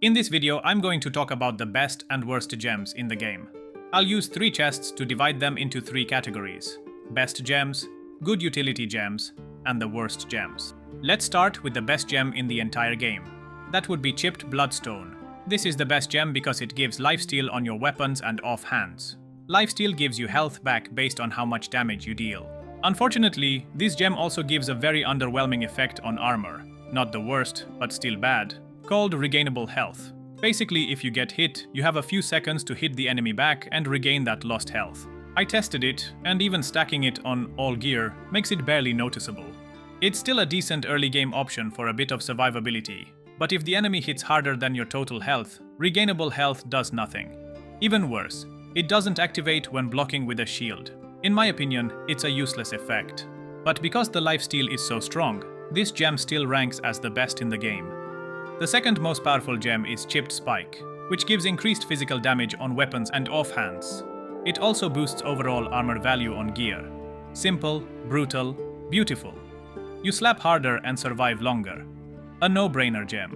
In this video, I'm going to talk about the best and worst gems in the game. I'll use 3 chests to divide them into 3 categories: best gems, good utility gems, and the worst gems. Let's start with the best gem in the entire game. That would be Chipped Bloodstone. This is the best gem because it gives lifesteal on your weapons and off hands. Lifesteal gives you health back based on how much damage you deal. Unfortunately, this gem also gives a very underwhelming effect on armor. Not the worst, but still bad, called regainable health. Basically, if you get hit, you have a few seconds to hit the enemy back and regain that lost health. I tested it, and even stacking it on all gear makes it barely noticeable. It's still a decent early game option for a bit of survivability, but if the enemy hits harder than your total health, regainable health does nothing. Even worse, it doesn't activate when blocking with a shield. In my opinion, it's a useless effect. But because the lifesteal is so strong, this gem still ranks as the best in the game. The second most powerful gem is Chipped Spike, which gives increased physical damage on weapons and offhands. It also boosts overall armor value on gear. Simple, brutal, beautiful. You slap harder and survive longer. A no-brainer gem.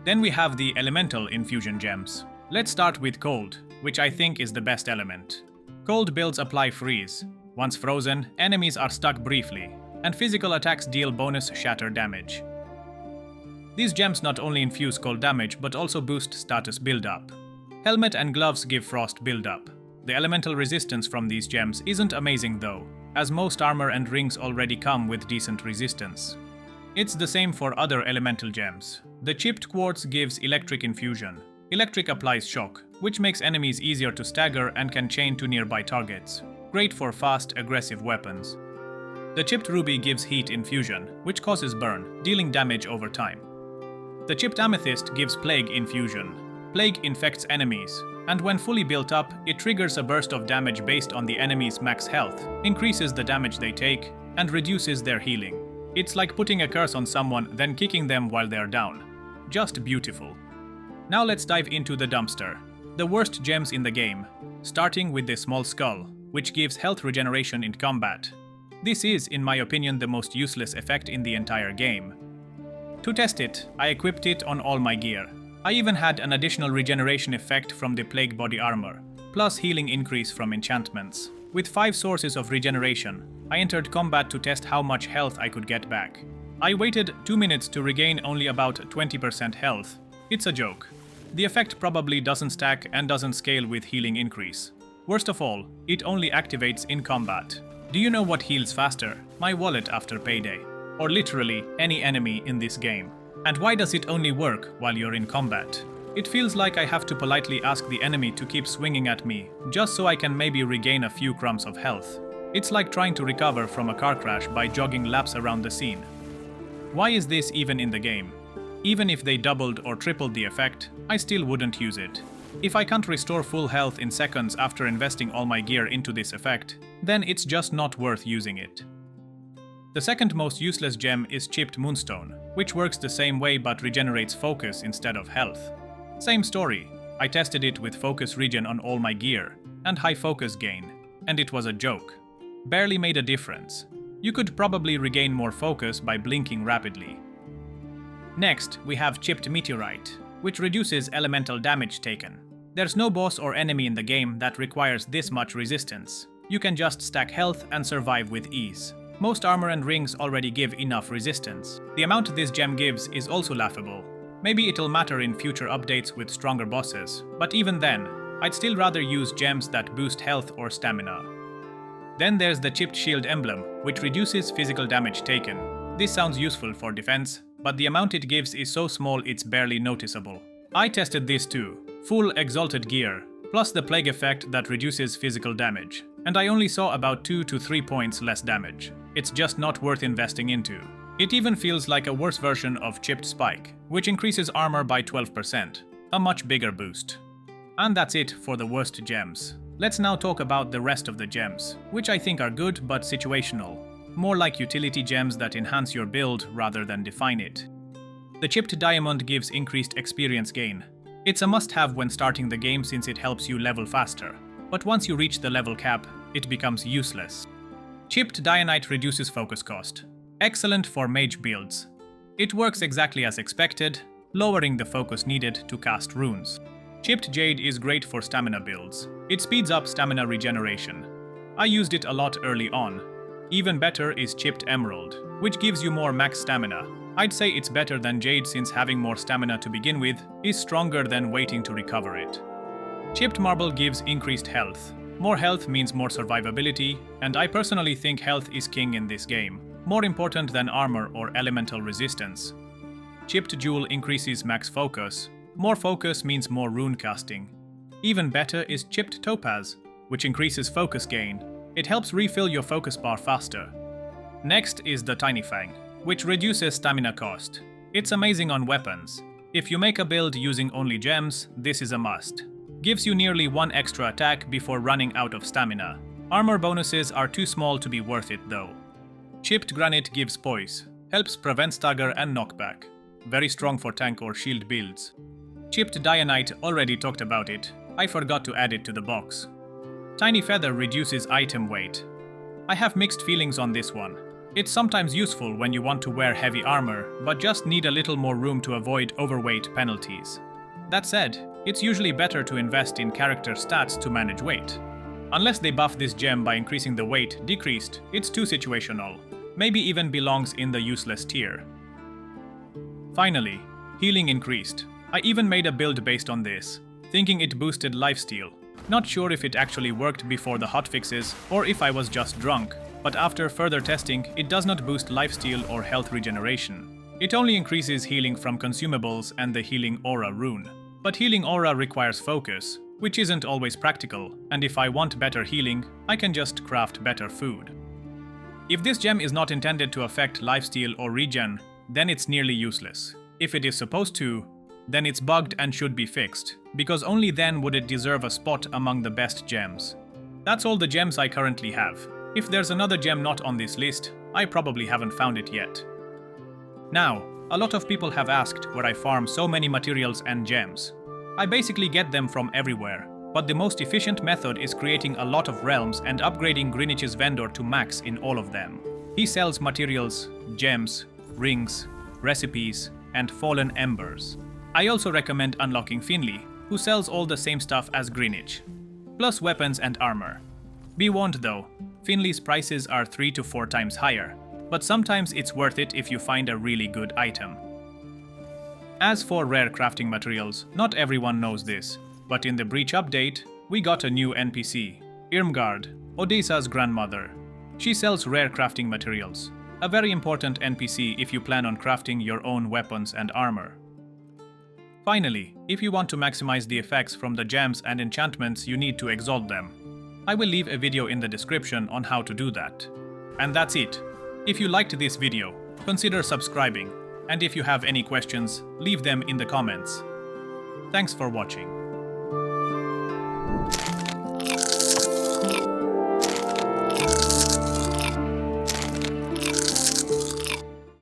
Then we have the elemental infusion gems. Let's start with Cold, which I think is the best element. Cold builds apply freeze. Once frozen, enemies are stuck briefly, and physical attacks deal bonus shatter damage. These gems not only infuse cold damage but also boost status build-up. Helmet and gloves give frost build-up. The elemental resistance from these gems isn't amazing though, as most armor and rings already come with decent resistance. It's the same for other elemental gems. The Chipped Quartz gives electric infusion. Electric applies shock, which makes enemies easier to stagger and can chain to nearby targets. Great for fast, aggressive weapons. The Chipped Ruby gives heat infusion, which causes burn, dealing damage over time. The Chipped Amethyst gives Plague infusion. Plague infects enemies, and when fully built up, it triggers a burst of damage based on the enemy's max health, increases the damage they take, and reduces their healing. It's like putting a curse on someone, then kicking them while they're down. Just beautiful. Now let's dive into the dumpster. The worst gems in the game, starting with the Small Skull, which gives health regeneration in combat. This is, in my opinion, the most useless effect in the entire game. To test it, I equipped it on all my gear. I even had an additional regeneration effect from the Plague Body Armor, plus healing increase from enchantments. With 5 sources of regeneration, I entered combat to test how much health I could get back. I waited 2 minutes to regain only about 20% health. It's a joke. The effect probably doesn't stack and doesn't scale with healing increase. Worst of all, it only activates in combat. Do you know what heals faster? My wallet after payday. Or literally any enemy in this game. And why does it only work while you're in combat? It feels like I have to politely ask the enemy to keep swinging at me, just so I can maybe regain a few crumbs of health. It's like trying to recover from a car crash by jogging laps around the scene. Why is this even in the game? Even if they doubled or tripled the effect, I still wouldn't use it. If I can't restore full health in seconds after investing all my gear into this effect, then it's just not worth using it. The second most useless gem is Chipped Moonstone, which works the same way but regenerates focus instead of health. Same story. I tested it with focus regen on all my gear, and high focus gain, and it was a joke. Barely made a difference. You could probably regain more focus by blinking rapidly. Next, we have Chipped Meteorite, which reduces elemental damage taken. There's no boss or enemy in the game that requires this much resistance. You can just stack health and survive with ease. Most armor and rings already give enough resistance. The amount this gem gives is also laughable. Maybe it'll matter in future updates with stronger bosses, but even then, I'd still rather use gems that boost health or stamina. Then there's the Chipped Shield Emblem, which reduces physical damage taken. This sounds useful for defense, but the amount it gives is so small it's barely noticeable. I tested this too. Full Exalted gear, plus the Plague effect that reduces physical damage, and I only saw about 2 to 3 points less damage. It's just not worth investing into. It even feels like a worse version of Chipped Spike, which increases armor by 12%, a much bigger boost. And that's it for the worst gems. Let's now talk about the rest of the gems, which I think are good but situational. More like utility gems that enhance your build rather than define it. The Chipped Diamond gives increased experience gain. It's a must-have when starting the game since it helps you level faster, but once you reach the level cap, it becomes useless. Chipped Dianite reduces focus cost. Excellent for mage builds. It works exactly as expected, lowering the focus needed to cast runes. Chipped Jade is great for stamina builds. It speeds up stamina regeneration. I used it a lot early on. Even better is Chipped Emerald, which gives you more max stamina. I'd say it's better than Jade since having more stamina to begin with is stronger than waiting to recover it. Chipped Marble gives increased health. More health means more survivability, and I personally think health is king in this game, more important than armor or elemental resistance. Chipped Jewel increases max focus. More focus means more rune casting. Even better is Chipped Topaz, which increases focus gain. It helps refill your focus bar faster. Next is the Tiny Fang, which reduces stamina cost. It's amazing on weapons. If you make a build using only gems, this is a must. Gives you nearly 1 extra attack before running out of stamina. Armor bonuses are too small to be worth it though. Chipped Granite gives poise, helps prevent stagger and knockback. Very strong for tank or shield builds. Chipped Dianite, already talked about it. I forgot to add it to the box. Tiny Feather reduces item weight. I have mixed feelings on this one. It's sometimes useful when you want to wear heavy armor, but just need a little more room to avoid overweight penalties. That said, it's usually better to invest in character stats to manage weight. Unless they buff this gem by increasing the weight decreased, it's too situational. Maybe even belongs in the useless tier. Finally, healing increased. I even made a build based on this, thinking it boosted lifesteal. Not sure if it actually worked before the hotfixes or if I was just drunk, but after further testing, it does not boost lifesteal or health regeneration. It only increases healing from consumables and the healing aura rune. But healing aura requires focus, which isn't always practical, and if I want better healing, I can just craft better food. If this gem is not intended to affect lifesteal or regen, then it's nearly useless. If it is supposed to, then it's bugged and should be fixed, because only then would it deserve a spot among the best gems. That's all the gems I currently have. If there's another gem not on this list, I probably haven't found it yet. Now, a lot of people have asked where I farm so many materials and gems. I basically get them from everywhere, but the most efficient method is creating a lot of realms and upgrading Greenwich's vendor to max in all of them. He sells materials, gems, rings, recipes, and fallen embers. I also recommend unlocking Finley, who sells all the same stuff as Greenwich, plus weapons and armor. Be warned though, Finley's prices are 3 to 4 times higher, but sometimes it's worth it if you find a really good item. As for rare crafting materials, not everyone knows this, but in the Breach update, we got a new NPC, Irmgard, Odessa's grandmother. She sells rare crafting materials, a very important NPC if you plan on crafting your own weapons and armor. Finally, if you want to maximize the effects from the gems and enchantments, you need to exalt them. I will leave a video in the description on how to do that. And that's it. If you liked this video, consider subscribing, and if you have any questions, leave them in the comments. Thanks for watching.